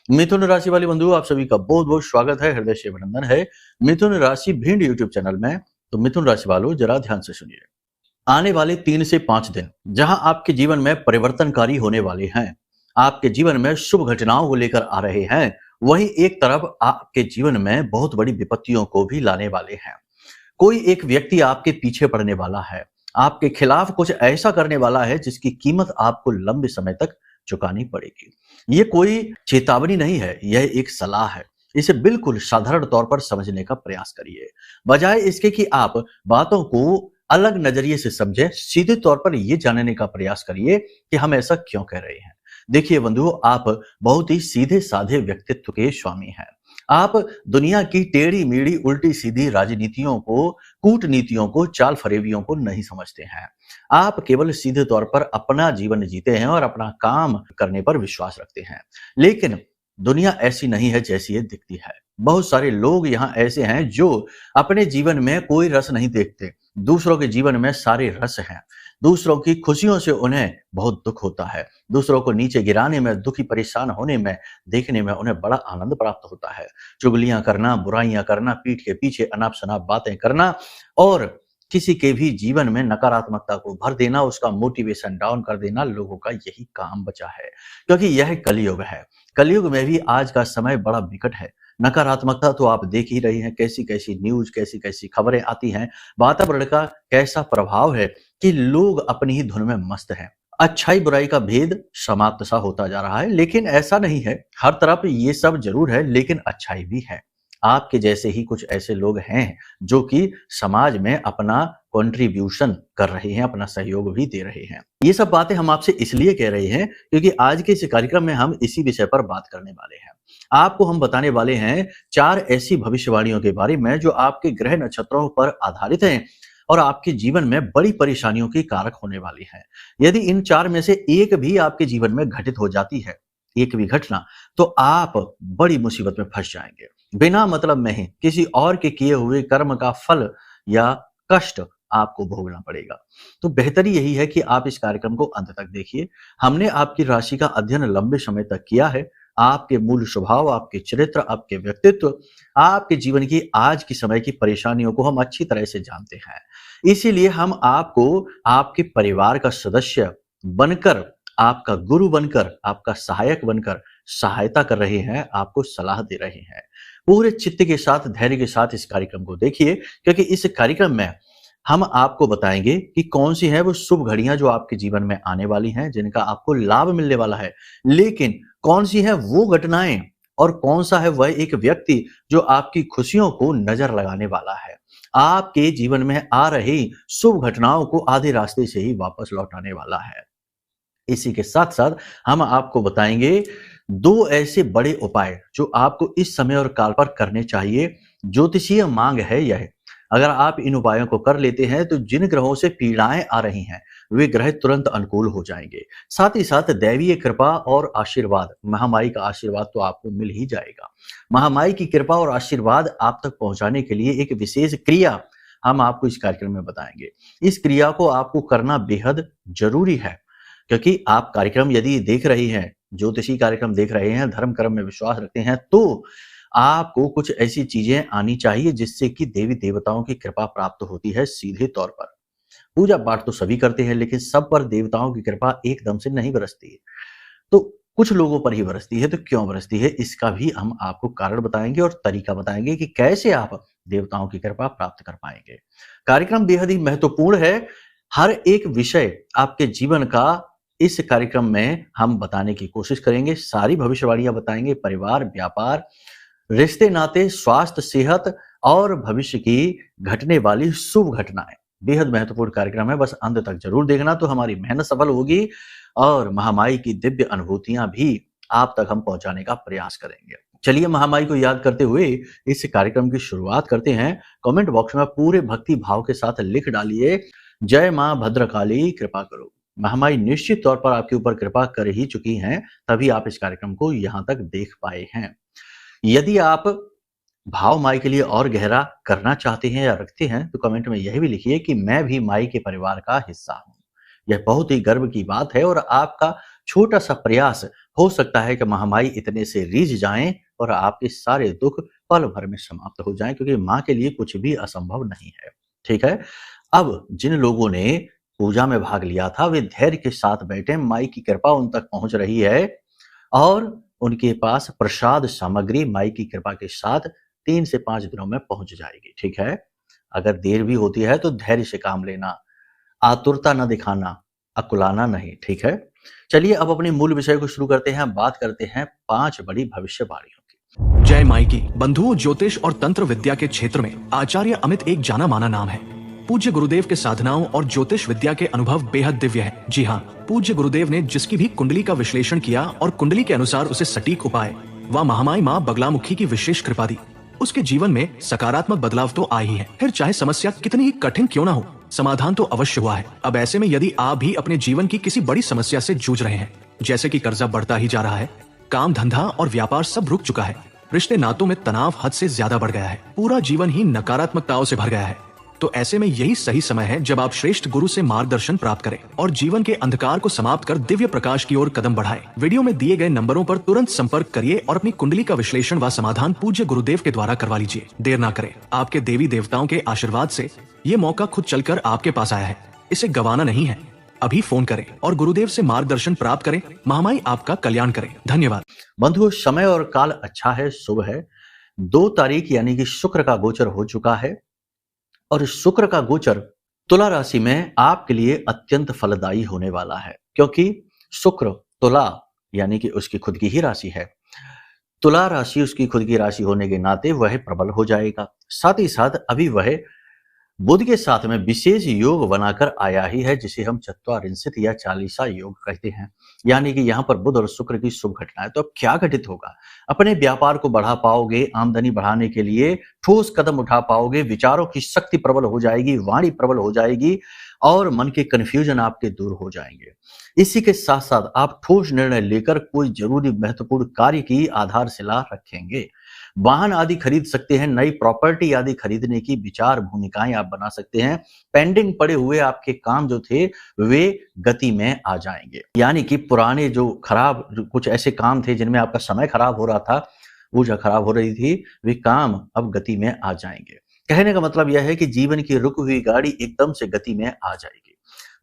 मिथुन राशि वाले बंधु, आप सभी का बहुत बहुत स्वागत है, हृदय से अभिनंदन है। मिथुन राशि भिंड यूट्यूब चैनल में। तो मिथुन राशि वालों, जरा ध्यान से सुनिए। आने वाले 3 से 5 दिन जहां आपके जीवन में परिवर्तनकारी होने वाले हैं, आपके जीवन में शुभ घटनाओं को लेकर आ रहे हैं, वहीं एक तरफ आपके जीवन में बहुत बड़ी विपत्तियों को भी लाने वाले हैं। कोई एक व्यक्ति आपके पीछे पड़ने वाला है, आपके खिलाफ कुछ ऐसा करने वाला है जिसकी कीमत आपको लंबे समय तक चुकानी पड़ेगी। ये कोई चेतावनी नहीं है, यह एक सलाह है। इसे बिल्कुल साधारण तौर पर समझने का प्रयास करिए। बजाय इसके कि आप बातों को अलग नजरिए से समझें, सीधे तौर पर यह जानने का प्रयास करिए कि हम ऐसा क्यों कह रहे हैं। देखिए बंधुओं, आप बहुत ही सीधे साधे व्यक्तित्व के स्वामी हैं। आप दुनिया की टेढ़ी मेढ़ी उल्टी सीधी राजनीतियों को, कूटनीतियों को, चाल फरेबियों को नहीं समझते हैं। आप केवल सीधे तौर पर अपना जीवन जीते हैं और अपना काम करने पर विश्वास रखते हैं। लेकिन दुनिया ऐसी नहीं है जैसी ये दिखती है। बहुत सारे लोग यहाँ ऐसे हैं जो अपने जीवन में कोई रस नहीं देखते, दूसरों के जीवन में सारे रस हैं। दूसरों की खुशियों से उन्हें बहुत दुख होता है, दूसरों को नीचे गिराने में, दुखी परेशान होने में, देखने में उन्हें बड़ा आनंद प्राप्त होता है। चुगलियां करना, बुराइयां करना, पीठ के पीछे अनाप शनाप बातें करना और किसी के भी जीवन में नकारात्मकता को भर देना, उसका मोटिवेशन डाउन कर देना, लोगों का यही काम बचा है। क्योंकि यह कलयुग है। कलयुग में भी आज का समय बड़ा विकट है। नकारात्मकता तो आप देख ही रहे हैं, कैसी कैसी न्यूज, कैसी कैसी खबरें आती हैं। वातावरण का कैसा प्रभाव है कि लोग अपनी ही धुन में मस्त हैं। अच्छाई बुराई का भेद समाप्त सा होता जा रहा है, लेकिन ऐसा नहीं है। हर तरफ ये सब जरूर है, लेकिन अच्छाई भी है। आपके जैसे ही कुछ ऐसे लोग हैं जो कि समाज में अपना कंट्रीब्यूशन कर रहे हैं, अपना सहयोग भी दे रहे हैं। ये सब बातें हम आपसे इसलिए कह रहे हैं क्योंकि आज के इस कार्यक्रम में हम इसी विषय पर बात करने वाले हैं। आपको हम बताने वाले हैं 4 ऐसी भविष्यवाणियों के बारे में जो आपके ग्रह नक्षत्रों पर आधारित हैं और आपके जीवन में बड़ी परेशानियों की कारक होने वाली है। यदि इन 4 में से एक भी आपके जीवन में घटित हो जाती है, एक भी घटना, तो आप बड़ी मुसीबत में फंस जाएंगे। बिना मतलब में ही किसी और के किए हुए कर्म का फल या कष्ट आपको भोगना पड़ेगा। तो बेहतरी यही है कि आप इस कार्यक्रम को अंत तक देखिए। हमने आपकी राशि का अध्ययन लंबे समय तक किया है। आपके मूल स्वभाव, आपके चरित्र, आपके व्यक्तित्व, आपके जीवन की आज की समय की परेशानियों को हम अच्छी तरह से जानते हैं। इसीलिए हम आपको आपके परिवार का सदस्य बनकर, आपका गुरु बनकर, आपका सहायक बनकर सहायता कर रहे हैं, आपको सलाह दे रहे हैं। पूरे चित्त के साथ, धैर्य के साथ इस कार्यक्रम को देखिए, क्योंकि इस कार्यक्रम में हम आपको बताएंगे कि कौन सी है वो शुभ घड़ियां जो आपके जीवन में आने वाली हैं, जिनका आपको लाभ मिलने वाला है। लेकिन कौन सी है वो घटनाएं और कौन सा है वह एक व्यक्ति जो आपकी खुशियों को नजर लगाने वाला है, आपके जीवन में आ रही शुभ घटनाओं को आधे रास्ते से ही वापस लौटाने वाला है। इसी के साथ साथ हम आपको बताएंगे 2 ऐसे बड़े उपाय जो आपको इस समय और काल पर करने चाहिए। ज्योतिषीय मांग है यह। अगर आप इन उपायों को कर लेते हैं तो जिन ग्रहों से पीड़ाएं आ रही हैं, वे ग्रह तुरंत अनुकूल हो जाएंगे। साथ ही साथ दैवीय कृपा और आशीर्वाद, महामाई का आशीर्वाद तो आपको मिल ही जाएगा। महामाई की कृपा और आशीर्वाद आप तक पहुंचाने के लिए एक विशेष क्रिया हम आपको इस कार्यक्रम में बताएंगे। इस क्रिया को आपको करना बेहद जरूरी है, क्योंकि आप कार्यक्रम यदि देख रहे हैं, ज्योतिषी कार्यक्रम देख रहे हैं, धर्म कर्म में विश्वास रखते हैं, तो आपको कुछ ऐसी चीजें आनी चाहिए जिससे कि देवी देवताओं की कृपा प्राप्त होती है सीधे तौर पर। पूजा पाठ तो सभी करते हैं, लेकिन सब पर देवताओं की कृपा एकदम से नहीं बरसती है। तो कुछ लोगों पर ही बरसती है। तो क्यों बरसती है, इसका भी हम आपको कारण बताएंगे और तरीका बताएंगे कि कैसे आप देवताओं की कृपा प्राप्त कर पाएंगे। कार्यक्रम बेहद ही महत्वपूर्ण है। हर एक विषय आपके जीवन का इस कार्यक्रम में हम बताने की कोशिश करेंगे। सारी भविष्यवाणियां बताएंगे, परिवार, व्यापार, रिश्ते नाते, स्वास्थ्य, सेहत और भविष्य की घटने वाली शुभ घटनाएं। बेहद महत्वपूर्ण कार्यक्रम है, बस अंत तक जरूर देखना, तो हमारी मेहनत सफल होगी और महामाई की दिव्य अनुभूतियां भी आप तक हम पहुंचाने का प्रयास करेंगे। चलिए महामाई को याद करते हुए इस कार्यक्रम की शुरुआत करते हैं। कमेंट बॉक्स में पूरे भक्ति भाव के साथ लिख डालिए, जय मां भद्रकाली कृपा करो। महामाई निश्चित तौर पर आपके ऊपर कृपा कर ही चुकी हैं, तभी आप इस कार्यक्रम को यहां तक देख पाए हैं। यदि आप भाव माई के लिए और गहरा करना चाहते हैं या रखते हैं, तो कमेंट में यह भी लिखिए कि मैं भी माई के परिवार का हिस्सा हूं। यह बहुत ही गर्व की बात है और आपका छोटा सा प्रयास हो सकता है कि महामारी इतने से रीझ जाएं और आपके सारे दुख पल भर में समाप्त हो जाएं, क्योंकि माँ के लिए कुछ भी असंभव नहीं है। ठीक है। अब जिन लोगों ने पूजा में भाग लिया था वे धैर्य के साथ बैठे, माई की कृपा उन तक पहुंच रही है और उनके पास प्रसाद सामग्री माई की कृपा के साथ 3 से 5 दिनों में पहुंच जाएगी। ठीक है। अगर देर भी होती है तो धैर्य से काम लेना, आतुरता न दिखाना, अकुलाना नहीं। ठीक है। चलिए अब अपने मूल विषय को शुरू करते हैं। बात करते हैं 5 बड़ी भविष्यवाणियों की। जय माई की। बंधुओं, ज्योतिष और तंत्र विद्या के क्षेत्र में आचार्य अमित एक जाना माना नाम है। पूज्य गुरुदेव के साधनाओं और ज्योतिष विद्या के अनुभव बेहद दिव्य है। जी हाँ, पूज्य गुरुदेव ने जिसकी भी कुंडली का विश्लेषण किया और कुंडली के अनुसार उसे सटीक उपाय व महामाई माँ बगलामुखी की विशेष कृपा दी, उसके जीवन में सकारात्मक बदलाव तो आ ही है। फिर चाहे समस्या कितनी ही कठिन क्यों ना हो, समाधान तो अवश्य हुआ है। अब ऐसे में यदि आप भी अपने जीवन की किसी बड़ी समस्या से जूझ रहे हैं, जैसे कि कर्जा बढ़ता ही जा रहा है, काम धंधा और व्यापार सब रुक चुका है, रिश्ते नातों में तनाव हद से ज्यादा बढ़ गया है, पूरा जीवन ही नकारात्मकताओं से भर गया है, तो ऐसे में यही सही समय है जब आप श्रेष्ठ गुरु से मार्गदर्शन प्राप्त करें और जीवन के अंधकार को समाप्त कर दिव्य प्रकाश की ओर कदम बढ़ाएं। वीडियो में दिए गए नंबरों पर तुरंत संपर्क करिए और अपनी कुंडली का विश्लेषण व समाधान पूज्य गुरुदेव के द्वारा करवा लीजिए। देर ना करें। आपके देवी देवताओं के आशीर्वाद से ये मौका खुद चलकर आपके पास आया है, इसे गंवाना नहीं है। अभी फोन करें और गुरुदेव से मार्गदर्शन प्राप्त करें। महामाई आपका कल्याण करें। धन्यवाद। बंधुओं, समय और काल अच्छा है, शुभ है। 2 तारीख यानी कि शुक्र का गोचर हो चुका है और शुक्र का गोचर तुला राशि में आपके लिए अत्यंत फलदायी होने वाला है, क्योंकि शुक्र तुला यानी कि उसकी खुद की ही राशि है। तुला राशि उसकी खुद की राशि होने के नाते वह प्रबल हो जाएगा। साथ ही साथ अभी वह बुध के साथ में विशेष योग बनाकर आया ही है, जिसे हम चत्वारिंशत या 40 योग कहते हैं। यानी कि यहाँ पर बुध और शुक्र की शुभ घटना है। तो अब क्या घटित होगा? अपने व्यापार को बढ़ा पाओगे, आमदनी बढ़ाने के लिए ठोस कदम उठा पाओगे, विचारों की शक्ति प्रबल हो जाएगी, वाणी प्रबल हो जाएगी और मन के कन्फ्यूजन आपके दूर हो जाएंगे। इसी के साथ साथ आप ठोस निर्णय लेकर कोई जरूरी महत्वपूर्ण कार्य की आधारशिला रखेंगे। वाहन आदि खरीद सकते हैं, नई प्रॉपर्टी आदि खरीदने की विचार भूमिकाएं आप बना सकते हैं। पेंडिंग पड़े हुए आपके काम जो थे वे गति में आ जाएंगे। यानी कि पुराने जो कुछ ऐसे काम थे जिनमें आपका समय खराब हो रहा था, ऊर्जा खराब हो रही थी, वे काम अब गति में आ जाएंगे। कहने का मतलब यह है कि जीवन की रुकी हुई गाड़ी एकदम से गति में आ जाएगी।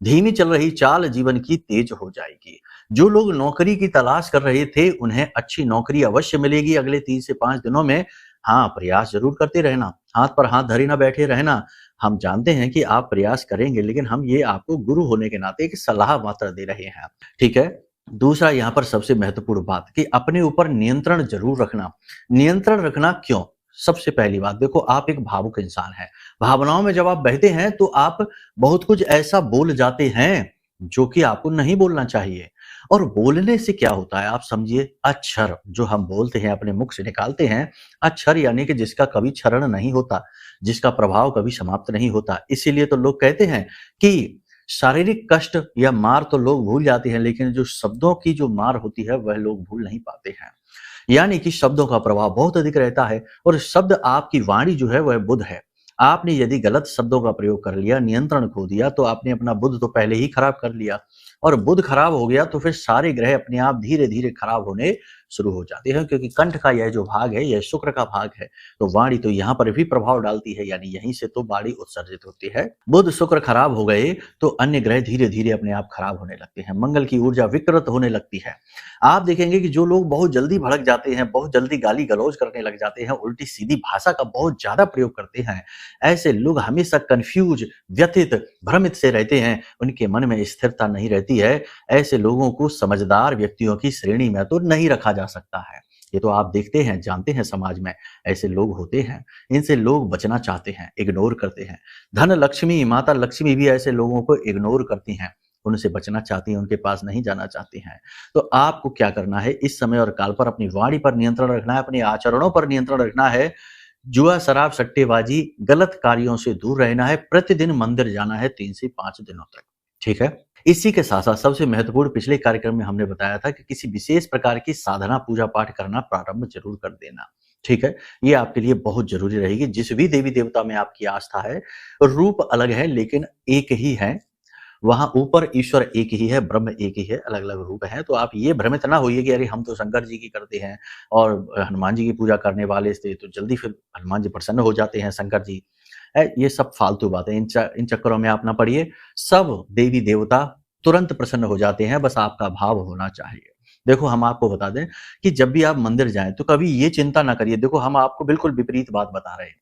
धीमी चल रही चाल जीवन की तेज हो जाएगी। जो लोग नौकरी की तलाश कर रहे थे उन्हें अच्छी नौकरी अवश्य मिलेगी अगले 3 से 5 दिनों में। हाँ, प्रयास जरूर करते रहना, हाथ पर हाथ धरे ना बैठे रहना। हम जानते हैं कि आप प्रयास करेंगे, लेकिन हम ये आपको गुरु होने के नाते एक सलाह मात्र दे रहे हैं। ठीक है। दूसरा यहाँ पर सबसे महत्वपूर्ण बात कि अपने ऊपर नियंत्रण जरूर रखना। नियंत्रण रखना क्यों? सबसे पहली बात देखो, आप एक भावुक इंसान हैं। भावनाओं में जब आप बहते हैं तो आप बहुत कुछ ऐसा बोल जाते हैं जो कि आपको नहीं बोलना चाहिए। और बोलने से क्या होता है आप समझिए, अक्षर जो हम बोलते हैं अपने मुख से निकालते हैं, अक्षर यानी कि जिसका कभी क्षरण नहीं होता, जिसका प्रभाव कभी समाप्त नहीं होता। इसीलिए तो लोग कहते हैं कि शारीरिक कष्ट या मार तो लोग भूल जाते हैं, लेकिन जो शब्दों की जो मार होती है वह लोग भूल नहीं पाते हैं। यानी कि शब्दों का प्रभाव बहुत अधिक रहता है और शब्द आपकी वाणी जो है वह बुध है। आपने यदि गलत शब्दों का प्रयोग कर लिया, नियंत्रण खो दिया, तो आपने अपना बुध तो पहले ही खराब कर लिया और बुध खराब हो गया तो फिर सारे ग्रह अपने आप धीरे धीरे खराब होने शुरू हो जाते हैं, क्योंकि कंठ का यह जो भाग है यह शुक्र का भाग है। तो वाणी तो यहाँ पर भी प्रभाव डालती है, यानी यहीं से तो वाणी उत्सर्जित होती है। बुध शुक्र खराब हो गए तो अन्य ग्रह धीरे धीरे अपने आप खराब होने लगते हैं, मंगल की ऊर्जा विकृत होने लगती है। आप देखेंगे कि जो लोग बहुत जल्दी भड़क जाते हैं, बहुत जल्दी गाली गलौज करने लग जाते हैं, उल्टी सीधी भाषा का बहुत ज्यादा प्रयोग करते हैं, ऐसे लोग हमेशा कंफ्यूज, व्यथित, भ्रमित से रहते हैं, उनके मन में स्थिरता नहीं रहती है। ऐसे लोगों को समझदार व्यक्तियों की श्रेणी में तो नहीं रखा जा सकता है। ये तो आप देखते हैं, जानते हैं, समाज में ऐसे लोग होते हैं। इनसे लोग बचना चाहते हैं, इग्नोर करते हैं। धन लक्ष्मी, माता लक्ष्मी भी ऐसे लोगों को इग्नोर करती हैं, उनसे बचना चाहती हैं, उनके पास नहीं जाना चाहती हैं। तो आपको क्या करना है, इस समय और काल पर अपनी वाणी पर नियंत्रण रखना है, अपने आचरणों पर नियंत्रण रखना है। जुआ, शराब, सट्टेबाजी, गलत कार्यों से दूर रहना है। प्रतिदिन मंदिर जाना है 3 से 5 दिनों तक। ठीक है। इसी के साथ साथ सबसे महत्वपूर्ण, पिछले कार्यक्रम में हमने बताया था कि किसी विशेष प्रकार की साधना, पूजा पाठ करना प्रारंभ जरूर कर देना। ठीक है। ये आपके लिए बहुत जरूरी रहेगी। जिस भी देवी देवता में आपकी आस्था है, रूप अलग है लेकिन एक ही है। वहां ऊपर ईश्वर एक ही है, ब्रह्म एक ही है, अलग अलग रूप है। तो आप ये भ्रमित ना होइए कि अरे हम तो शंकर जी की करते हैं और हनुमान जी की पूजा करने वाले थे तो जल्दी फिर हनुमान जी प्रसन्न हो जाते हैं, शंकर जी। ये सब फालतू बातें, इन चक्करों में आप ना पड़िए। सब देवी देवता तुरंत प्रसन्न हो जाते हैं, बस आपका भाव होना चाहिए। देखो हम आपको बता दें कि जब भी आप मंदिर जाएं तो कभी ये चिंता ना करिए। देखो हम आपको बिल्कुल विपरीत बात बता रहे हैं।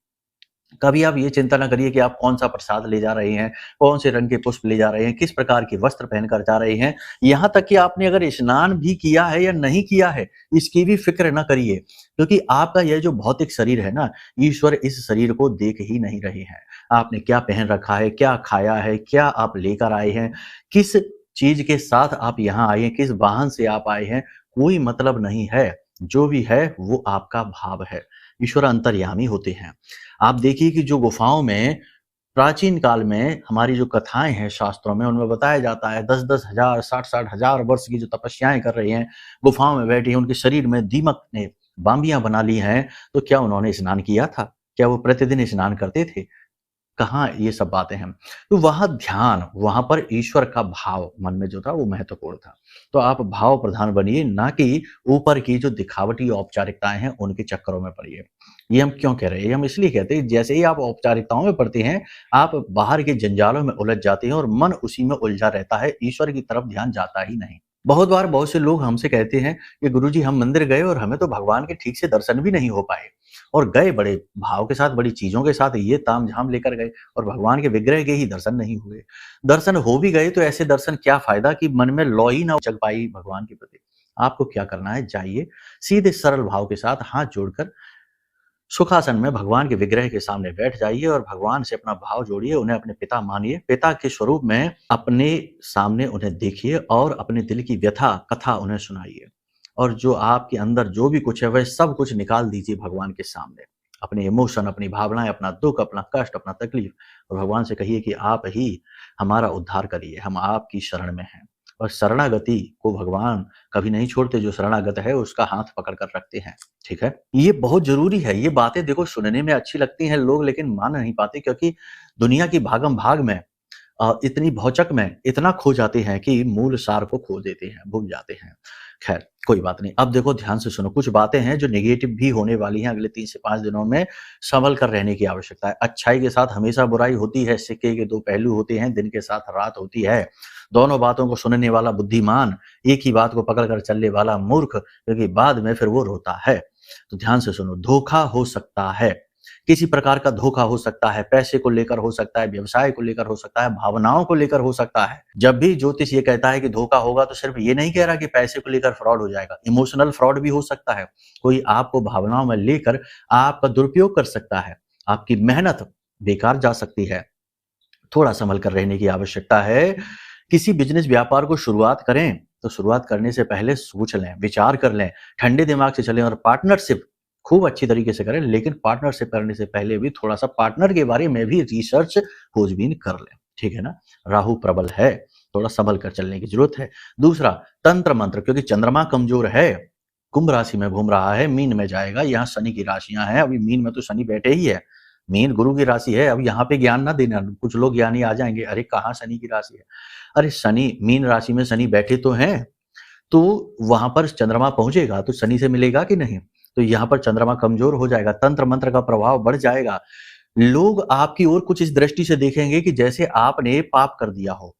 कभी आप ये चिंता ना करिए कि आप कौन-सा प्रसाद ले जा रहे हैं, कौन से रंग के पुष्प ले जा रहे हैं, किस प्रकार के वस्त्र पहनकर जा रहे हैं। यहाँ तक कि आपने अगर स्नान भी किया है या नहीं किया है, इसकी भी फ़िक्र ना करिए। क्योंकि आपका यह जो भौतिक शरीर है ना, ईश्वर इस शरीर को देख ही नहीं रहे हैं। आपने क्या पहन रखा है, क्या खाया है, क्या आप लेकर आए हैं, किस चीज़ के साथ आप यहाँ आए हैं, किस वाहन से आप आए हैं, कोई मतलब नहीं है। जो भी है वो आपका भाव है। ईश्वर अंतर्यामी होते हैं। आप देखिए कि जो गुफाओं में प्राचीन काल में हमारी जो कथाएँ हैं शास्त्रों में, उनमें बताया जाता है 10-10 हज़ार, 60-60 हज़ार वर्ष की जो तपस्याएँ कर रहे हैं, गुफाओं में बैठे हैं, उनके शरीर में दीमक ने बाम्बियाँ बना ली हैं, तो क्या उन्होंने स्नान किया था? क्या वो प्रतिदिन स्नान करते थे? कहाँ ये सब बातें हैं। तो वहाँ ध्यान, वहाँ पर ईश्वर का भाव मन में जो था वो महत्वपूर्ण था। तो आप भाव प्रधान बनिए, ना कि ऊपर की जो दिखावटी औपचारिकताएँ हैं उनके चक्करों में पड़िए। ये हम क्यों कह रहे हैं? ये हम इसलिए कहते हैं जैसे ही आप औपचारिकताओं में पड़ते हैं, आप बाहर के जंजालों में उलझ जाते हैं और मन उसी में उलझा रहता है, ईश्वर की तरफ ध्यान जाता ही नहीं। बहुत बार बहुत से लोग हमसे कहते हैं कि गुरुजी हम मंदिर गए और हमें तो भगवान के ठीक से दर्शन भी नहीं हो पाए। और गए बड़े भाव के साथ, बड़ी चीज़ों के साथ, ये तामझाम लेकर गए और भगवान के विग्रह के ही दर्शन नहीं हुए। दर्शन हो भी गए तो ऐसे दर्शन क्या फ़ायदा कि मन में लौ ही ना जग पाई भगवान के प्रति। आपको क्या करना है, जाइए सीधे सरल भाव के साथ हाथ जोड़कर सुखासन में भगवान के विग्रह के सामने बैठ जाइए और भगवान से अपना भाव जोड़िए, उन्हें अपने पिता मानिए। पिता के स्वरूप में अपने सामने उन्हें देखिए और अपने दिल की व्यथा, कथा उन्हें सुनाइए। और जो आपके अंदर जो भी कुछ है वह सब कुछ निकाल दीजिए भगवान के सामने। अपने इमोशन, अपनी भावनाएँ, अपना दुःख, अपना कष्ट, अपना तकलीफ, और भगवान से कहिए कि आप ही हमारा उद्धार करिए, हम आपकी शरण में हैं। और शरणागति को भगवान कभी नहीं छोड़ते, जो शरणागत है उसका हाथ पकड़ कर रखते हैं, ठीक है? ये बहुत ज़रूरी है। ये बातें देखो सुनने में अच्छी लगती हैं लोग लेकिन मान नहीं पाते, क्योंकि दुनिया की भागम-भाग में इतनी भौचक में इतना खो जाते हैं कि मूल सार को खो देते हैं, भूल जाते हैं। खैर कोई बात नहीं। अब देखो ध्यान से सुनो, कुछ बातें हैं जो नेगेटिव भी होने वाली हैं अगले 3 से 5 दिनों में, संभल कर रहने की आवश्यकता है। अच्छाई के साथ हमेशा बुराई होती है, सिक्के के 2 पहलू होते हैं, दिन के साथ रात होती है। दोनों बातों को सुनने वाला बुद्धिमान, एक ही बात को पकड़ कर चलने वाला मूर्ख, क्योंकि बाद में फिर वो रोता है। तो ध्यान से सुनो, धोखा हो सकता है, किसी प्रकार का धोखा हो सकता है, पैसे को लेकर हो सकता है, व्यवसाय को लेकर हो सकता है, भावनाओं को लेकर हो सकता है। जब भी ज्योतिष ये कहता है कि धोखा होगा तो सिर्फ ये नहीं कह रहा कि पैसे को लेकर फ्रॉड हो जाएगा, इमोशनल फ्रॉड भी हो सकता है। कोई आपको भावनाओं में लेकर आपका दुरुपयोग कर सकता है, आपकी मेहनत बेकार जा सकती है। थोड़ा संभल कर रहने की आवश्यकता है। किसी बिज़नेस व्यापार को शुरुआत करें, तो शुरुआत करने से पहले सोच लें, विचार कर लें, ठंडे दिमाग से चलें और पार्टनरशिप खूब अच्छी तरीके से करें, लेकिन पार्टनरशिप करने से पहले भी थोड़ा-सा पार्टनर के बारे में भी रिसर्च, खोजबीन कर लें, ठीक है ना? राहु प्रबल है, थोड़ा संभल कर चलने की ज़रूरत है। दूसरा, तंत्र मंत्र, क्योंकि चंद्रमा कमज़ोर है, कुंभ राशि में घूम रहा है, मीन में जाएगा, यहाँ शनि की राशियाँ हैं, अभी मीन में तो शनि बैठे ही है। मीन गुरु की राशि है, अब यहाँ पे ज्ञान ना देना, कुछ लोग ज्ञानी आ जाएँगे, अरे कहाँ शनि की राशि है? अरे शनि, मीन राशि में शनि बैठे तो हैं, तो वहाँ पर चंद्रमा पहुँचेगा तो शनि से मिलेगा कि नहीं? तो यहाँ पर चंद्रमा कमज़ोर हो जाएगा, तंत्र मंत्र का प्रभाव बढ़ जाएगा। लोग आपकी ओर कुछ इस दृष्टि से देखेंगे कि जैसे आपने पाप कर दिया हो,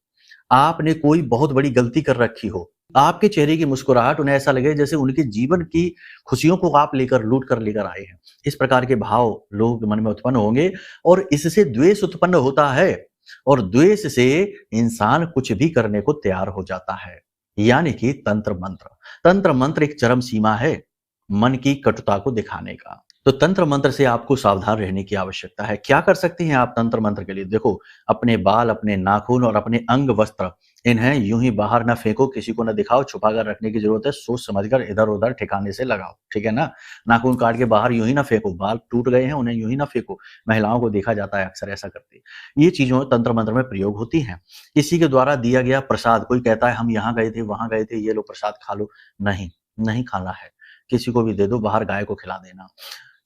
आपने कोई बहुत बड़ी गलती कर रखी हो। आपके चेहरे की मुस्कुराहट उन्हें ऐसा लगे जैसे उनके जीवन की खुशियों को आप लूट कर लेकर आए हैं। इस प्रकार के भाव लोगों के मन में उत्पन्न होंगे और इससे द्वेष उत्पन्न होता है और द्वेष से इंसान कुछ भी करने को तैयार हो जाता है। यानी कि तंत्र मंत्र। तंत्र मंत्र एक चरम सीमा है मन की कटुता को दिखाने का। तो तंत्र मंत्र से आपको सावधान रहने की आवश्यकता है। क्या कर सकती हैं आप तंत्र मंत्र के लिए? देखो, अपने बाल, अपने नाखून और अपने अंग वस्त्र, इन्हें यूं ही बाहर ना फेंको, किसी को ना दिखाओ, छुपा कर रखने की जरूरत है। सोच समझकर इधर-उधर ठिकाने से लगाओ, ठीक है ना? नाखून काट के बाहर यूं ही ना फेंको, बाल टूट गए हैं उन्हें यूं ही ना फेंको। महिलाओं को देखा जाता है अक्सर ऐसा करती। ये चीज़ों तंत्र मंत्र में प्रयोग होती हैं। किसी के द्वारा दिया गया प्रसाद, कोई कहता है हम यहाँ गए थे, वहाँ गए थे, ये लो प्रसाद खा लो। नहीं, नहीं खाना है। किसी को भी दे दो, बाहर गाय को खिला देना।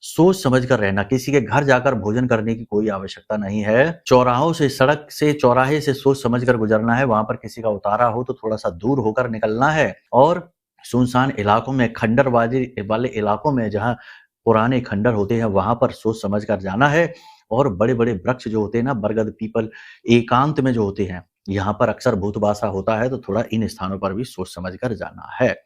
सोच समझ कर रहना, किसी के घर जाकर भोजन करने की कोई आवश्यकता नहीं है। चौराहों से, सड़क से, चौराहे से सोच समझ कर गुजरना है। वहां पर किसी का उतारा हो तो थोड़ा सा दूर होकर निकलना है। और सुनसान इलाकों में, खंडरबाजी वाले इलाकों में जहां पुराने खंडर होते हैं, वहां पर सोच समझ कर जाना है। और बड़े बड़े वृक्ष जो होते हैं ना, बरगद, पीपल, एकांत में जो होते हैं, यहाँ पर अक्सर भूतबासा होता है, तो थोड़ा इन स्थानों पर भी सोच समझ कर जाना है।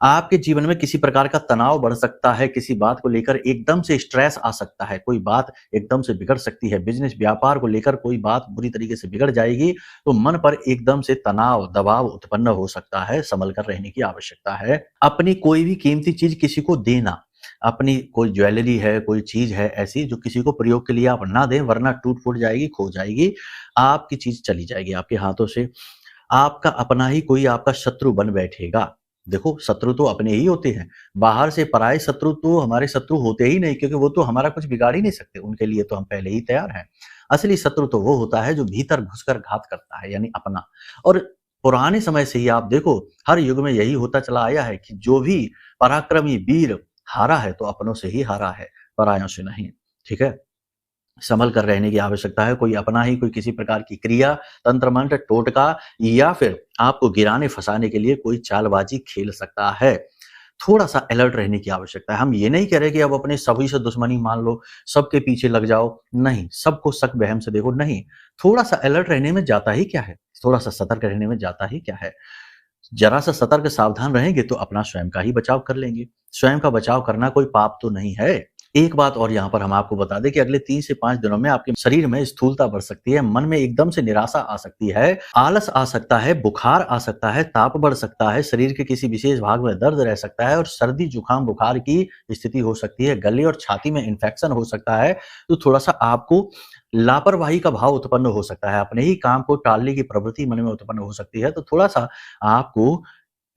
आपके जीवन में किसी प्रकार का तनाव बढ़ सकता है, किसी बात को लेकर एकदम से स्ट्रेस आ सकता है, कोई बात एकदम से बिगड़ सकती है, बिजनेस व्यापार को लेकर कोई बात बुरी तरीके से बिगड़ जाएगी, तो मन पर एकदम से तनाव, दबाव उत्पन्न हो सकता है। संभल कर रहने की आवश्यकता है। अपनी कोई भी कीमती चीज किसी को देना, अपनी कोई ज्वेलरी है, कोई चीज है ऐसी जो किसी को प्रयोग के लिए आप ना दें, वरना टूट फूट जाएगी, खो जाएगी, आपकी चीज चली जाएगी आपके हाथों से। आपका अपना ही कोई आपका शत्रु बन बैठेगा। देखो, शत्रु तो अपने ही होते हैं, बाहर से पराये शत्रु तो हमारे शत्रु होते ही नहीं, क्योंकि वो तो हमारा कुछ बिगाड़ ही नहीं सकते, उनके लिए तो हम पहले ही तैयार हैं। असली शत्रु तो वो होता है जो भीतर घुसकर घात करता है, यानी अपना। और पुराने समय से ही आप देखो, हर युग में यही होता चला आया है कि जो भी पराक्रमी वीर हारा है तो अपनों से ही हारा है, परायों से नहीं। ठीक है, संभल कर रहने की आवश्यकता है। कोई अपना ही कोई किसी प्रकार की क्रिया, तंत्र मंत्र, टोटका या फिर आपको गिराने फंसाने के लिए कोई चालबाजी खेल सकता है। थोड़ा सा अलर्ट रहने की आवश्यकता है। हम ये नहीं कह रहे कि अब अपने सभी से दुश्मनी मान लो, सबके पीछे लग जाओ, नहीं, सबको शक वहम से देखो, नहीं। थोड़ा सा अलर्ट रहने में जाता ही क्या है, थोड़ा सा सतर्क रहने में जाता ही क्या है। जरा सा सतर्क सावधान रहेंगे तो अपना स्वयं का ही बचाव कर लेंगे। स्वयं का बचाव करना कोई पाप तो नहीं है। एक बात और यहाँ पर हम आपको बता दें कि अगले 3 से 5 दिनों में आपके शरीर में स्थूलता बढ़ सकती है, मन में एकदम से निराशा आ सकती है, आलस आ सकता है, बुखार आ सकता है, ताप बढ़ सकता है, शरीर के किसी विशेष भाग में दर्द रह सकता है और सर्दी, जुकाम, बुखार की स्थिति हो सकती है, गले और छाती में इन्फेक्शन हो सकता है। तो थोड़ा सा आपको लापरवाही का भाव उत्पन्न हो सकता है, अपने ही काम को टालने की प्रवृत्ति मन में उत्पन्न हो सकती है। तो थोड़ा सा आपको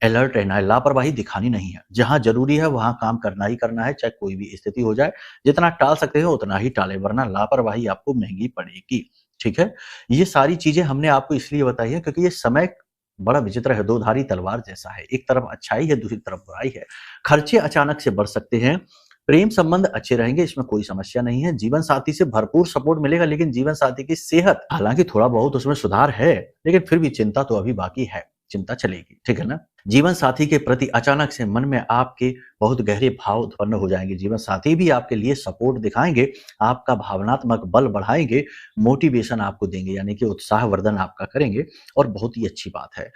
अलर्ट रहना है, लापरवाही दिखानी नहीं है। जहां जरूरी है वहां काम करना ही करना है, चाहे कोई भी स्थिति हो जाए। जितना टाल सकते हो उतना ही टाले, वरना लापरवाही आपको महंगी पड़ेगी। ठीक है, ये सारी चीजें हमने आपको इसलिए बताई है क्योंकि ये समय बड़ा विचित्र है, दो-धारी तलवार जैसा है। एक तरफ अच्छाई है, दूसरी तरफ बुराई है। खर्चे अचानक से बढ़ सकते हैं। प्रेम संबंध अच्छे रहेंगे, इसमें कोई समस्या नहीं है। जीवन साथी से भरपूर सपोर्ट मिलेगा, लेकिन जीवन साथी की सेहत, हालांकि थोड़ा बहुत उसमें सुधार है, लेकिन फिर भी चिंता तो अभी बाकी है, चिंता चलेगी। ठीक है ना। जीवन साथी के प्रति अचानक से मन में आपके बहुत गहरे भाव उत्पन्न हो जाएंगे। जीवन साथी भी आपके लिए सपोर्ट दिखाएंगे, आपका भावनात्मक बल बढ़ाएंगे, मोटिवेशन आपको देंगे, यानी कि उत्साहवर्धन आपका करेंगे, और बहुत ही अच्छी बात है।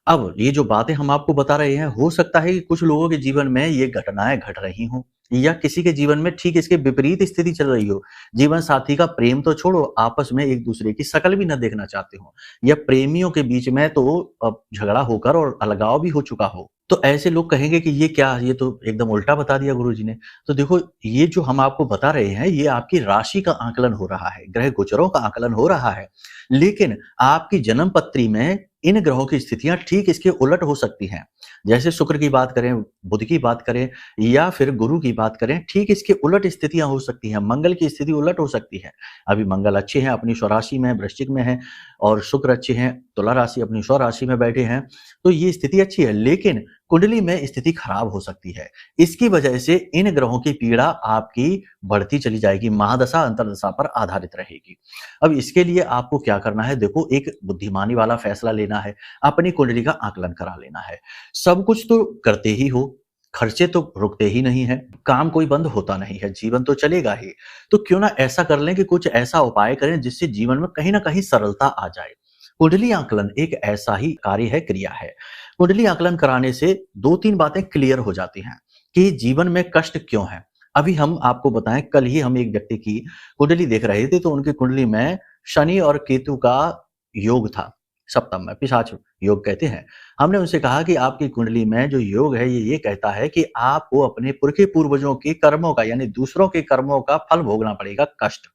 अब ये जो बातें हम आपको बता रहे हैं, हो सकता है कि कुछ लोगों के जीवन में ये घटनाएं घट रही हों, या किसी के जीवन में ठीक इसके विपरीत स्थिति चल रही हो। जीवन साथी का प्रेम तो छोड़ो, आपस में एक दूसरे की शकल भी न देखना चाहते हो, या प्रेमियों के बीच में तो अब झगड़ा होकर और अलगाव भी हो चुका हो। तो ऐसे लोग कहेंगे कि ये क्या, ये तो एकदम उल्टा बता दिया गुरुजी ने। तो देखो, ये जो हम आपको बता रहे हैं, ये आपकी राशि का आकलन हो रहा है, ग्रह गोचरों का आकलन हो रहा है, लेकिन आपकी जन्म पत्री में इन ग्रहों की स्थितियां ठीक इसके उलट हो सकती हैं। जैसे शुक्र की बात करें, बुध की बात करें, या फिर गुरु की बात करें, ठीक इसके उलट स्थितियां हो सकती हैं। मंगल की स्थिति उलट हो सकती है। अभी मंगल अच्छे हैं, अपनी स्वराशि में वृश्चिक में है, और शुक्र अच्छे हैं, तुला राशि अपनी स्वराशि में बैठे हैं, तो ये स्थिति अच्छी है, लेकिन कुंडली में स्थिति खराब हो सकती है। इसकी वजह से इन ग्रहों की पीड़ा आपकी बढ़ती चली जाएगी, महादशा अंतरदशा पर आधारित रहेगी। अब इसके लिए आपको क्या करना है, देखो, एक बुद्धिमानी वाला फैसला लेना है, अपनी कुंडली का आकलन करा लेना है। सब कुछ तो करते ही हो, खर्चे तो रुकते ही नहीं है, काम कोई बंद होता नहीं है, जीवन तो चलेगा ही। तो क्यों ना ऐसा कर लें कि कुछ ऐसा उपाय करें जिससे जीवन में कहीं ना कहीं सरलता आ जाए। कुंडली आकलन एक ऐसा ही कार्य है, क्रिया है। कुंडली आकलन कराने से 2-3 बातें क्लियर हो जाती हैं कि जीवन में कष्ट क्यों है। अभी हम आपको बताएं, कल ही हम एक व्यक्ति की कुंडली देख रहे थे, तो उनकी कुंडली में शनि और केतु का योग था, सप्तम में, पिशाच योग कहते हैं। हमने उनसे कहा कि आपकी कुंडली में जो योग है, ये कहता है कि आपको अपने पुरखे पूर्वजों के कर्मों का, यानी दूसरों के कर्मों का फल भोगना पड़ेगा, कष्ट।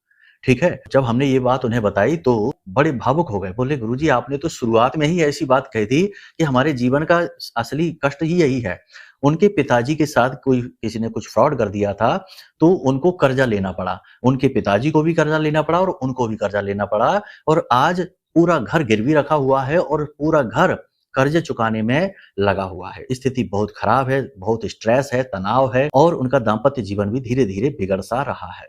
ठीक है, जब हमने ये बात उन्हें बताई तो बड़े भावुक हो गए, बोले गुरुजी आपने तो शुरुआत में ही ऐसी बात कही थी कि हमारे जीवन का असली कष्ट ही यही है। उनके पिताजी के साथ किसी ने कुछ फ्रॉड कर दिया था, तो उनको कर्जा लेना पड़ा, उनके पिताजी को भी कर्जा लेना पड़ा और उनको भी कर्जा लेना पड़ा, और आज पूरा घर गिरवी रखा हुआ है और पूरा घर कर्ज चुकाने में लगा हुआ है। स्थिति बहुत खराब है, बहुत स्ट्रेस है, तनाव है और उनका दाम्पत्य जीवन भी धीरे धीरे बिगड़ सा रहा है।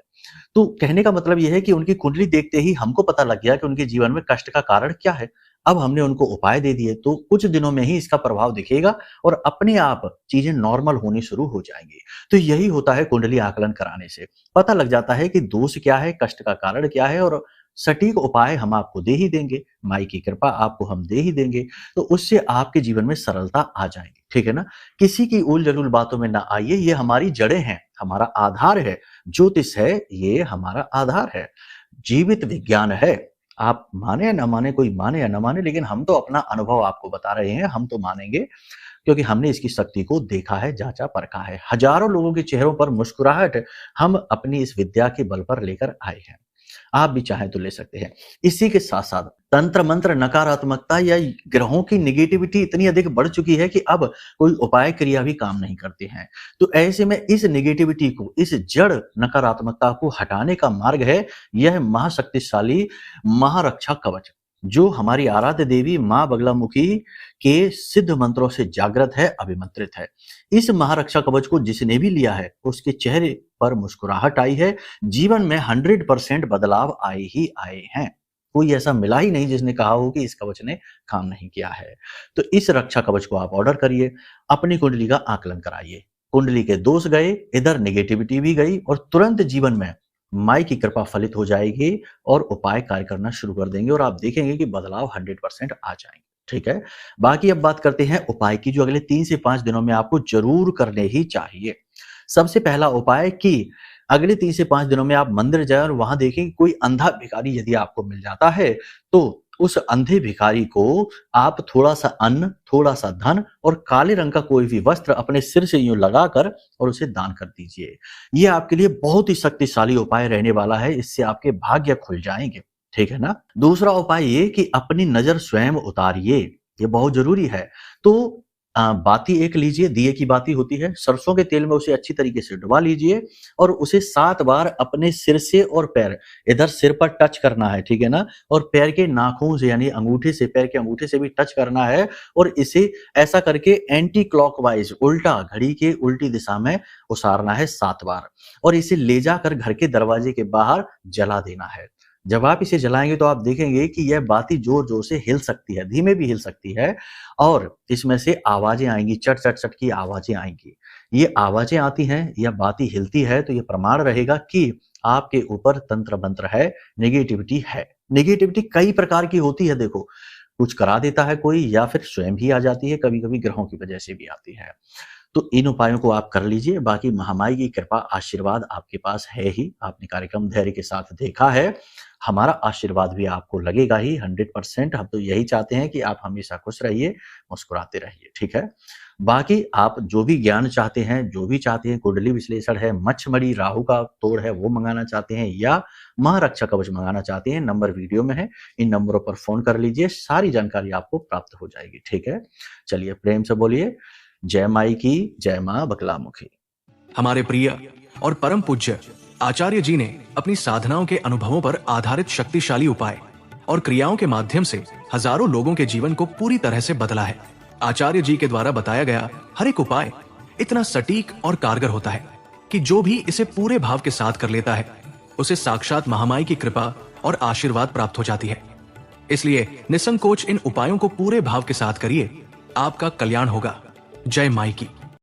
तो कहने का मतलब यह है कि उनकी कुंडली देखते ही हमको पता लग गया कि उनके जीवन में कष्ट का कारण क्या है। अब हमने उनको उपाय दे दिए तो कुछ दिनों में ही इसका प्रभाव दिखेगा और अपने आप चीजें नॉर्मल होनी शुरू हो जाएंगी। तो यही होता है कुंडली आकलन कराने से, पता लग जाता है कि दोष क्या है, कष्ट का कारण क्या है और सटीक उपाय हम आपको दे ही देंगे, माई की कृपा आपको हम दे ही देंगे। तो उससे आपके जीवन में सरलता आ जाएगी, ठीक है ना। किसी की उल जलूल बातों में ना आइए, ये हमारी जड़ें हैं, हमारा आधार है। ज्योतिष है, ये हमारा आधार है, जीवित विज्ञान है। आप माने या ना माने, कोई माने या ना माने, लेकिन हम तो अपना अनुभव आपको बता रहे हैं, हम तो मानेंगे क्योंकि हमने इसकी शक्ति को देखा है, जांचा परखा है। हजारों लोगों के चेहरों पर मुस्कुराहट हम अपनी इस विद्या के बल पर लेकर आए हैं। आप भी चाहें तो ले सकते हैं। इसी के साथ साथ तंत्र मंत्र नकारात्मकता या ग्रहों की निगेटिविटी इतनी अधिक बढ़ चुकी है कि अब कोई उपाय क्रिया भी काम नहीं करते हैं। तो ऐसे में इस निगेटिविटी को, इस जड़ नकारात्मकता को हटाने का मार्ग है यह महाशक्तिशाली महारक्षा कवच, जो हमारी आराध्य देवी मां बगलामुखी के सिद्ध मंत्रों से जागृत है, अभिमंत्रित है। इस महारक्षा कवच को जिसने भी लिया है उसके चेहरे पर मुस्कुराहट आई है, जीवन में 100% बदलाव आए ही आए हैं। कोई ऐसा मिला ही नहीं जिसने कहा हो कि इस कवच ने काम नहीं किया है। तो इस रक्षा कवच को आप ऑर्डर करिए, अपनी कुंडली का आकलन कराइए। कुंडली के दोष गए, इधर नेगेटिविटी भी गई और तुरंत जीवन में माई की कृपा फलित हो जाएगी और उपाय कार्य करना शुरू कर देंगे और आप देखेंगे कि बदलाव 100% आ जाएंगे, ठीक है। बाकी अब बात करते हैं उपाय की, जो अगले 3 से 5 दिनों में आपको जरूर करने ही चाहिए। सबसे पहला उपाय कि अगले 3 से 5 दिनों में आप मंदिर जाएं और वहां देखें कि कोई अंधा भिखारी यदि आपको मिल जाता है तो उस अंधे भिखारी को आप थोड़ा सा अन्न, थोड़ा सा धन और काले रंग का कोई भी वस्त्र अपने सिर से यूं लगाकर और उसे दान कर दीजिए। ये आपके लिए बहुत ही शक्तिशाली उपाय रहने वाला है, इससे आपके भाग्य खुल जाएंगे, ठीक है ना। दूसरा उपाय ये कि अपनी नजर स्वयं उतारिए, ये बहुत जरूरी है। तो बाती एक लीजिए, दिए की बाती होती है, सरसों के तेल में उसे अच्छी तरीके से डुबा लीजिए और उसे 7 बार अपने सिर से और पैर, इधर सिर पर टच करना है, ठीक है ना, और पैर के नाखून से यानी अंगूठे से, पैर के अंगूठे से भी टच करना है और इसे ऐसा करके एंटी क्लॉकवाइज, उल्टा, घड़ी के उल्टी दिशा में उसारना है 7 बार और इसे ले जाकर घर के दरवाजे के बाहर जला देना है। जब आप इसे जलाएंगे तो आप देखेंगे कि यह बाती जोर जोर से हिल सकती है, धीमे भी हिल सकती है और इसमें से आवाजें आएंगी, चट चट चट की आवाजें आएंगी। ये आवाजें आती हैं या बाती हिलती है तो ये प्रमाण रहेगा कि आपके ऊपर तंत्र मंत्र है, नेगेटिविटी है। नेगेटिविटी कई प्रकार की होती है, देखो, कुछ करा देता है कोई या फिर स्वयं भी आ जाती है, कभी कभी ग्रहों की वजह से भी आती है। तो इन उपायों को आप कर लीजिए। बाकी महामाई की कृपा, आशीर्वाद आपके पास है ही। आपने कार्यक्रम धैर्य के साथ देखा है, हमारा आशीर्वाद भी आपको लगेगा ही 100%। हम तो यही चाहते हैं कि आप हमेशा खुश रहिए, मुस्कुराते रहिए, ठीक है। बाकी आप जो भी ज्ञान चाहते हैं, जो भी चाहते हैं, कुंडली विश्लेषण है, मच्छमणि राहु का तोड़ है वो मंगाना चाहते हैं या महारक्षा कवच मंगाना चाहते हैं, नंबर वीडियो में है, इन नंबरों पर फोन कर लीजिए, सारी जानकारी आपको प्राप्त हो जाएगी, ठीक है। चलिए प्रेम से बोलिए जय माई की, जय मां बगलामुखी। हमारे प्रिय और परम पूज्य आचार्य जी ने अपनी साधनाओं के अनुभवों पर आधारित शक्तिशाली उपाय और क्रियाओं के माध्यम से हजारों लोगों के जीवन को पूरी तरह से बदला है। आचार्य जी के द्वारा बताया गया हर एक उपाय इतना सटीक और कारगर होता है कि जो भी इसे पूरे भाव के साथ कर लेता है उसे साक्षात महामाई की कृपा और आशीर्वाद प्राप्त हो जाती है। इसलिए निसंकोच इन उपायों को पूरे भाव के साथ करिए, आपका कल्याण होगा। जय माई की।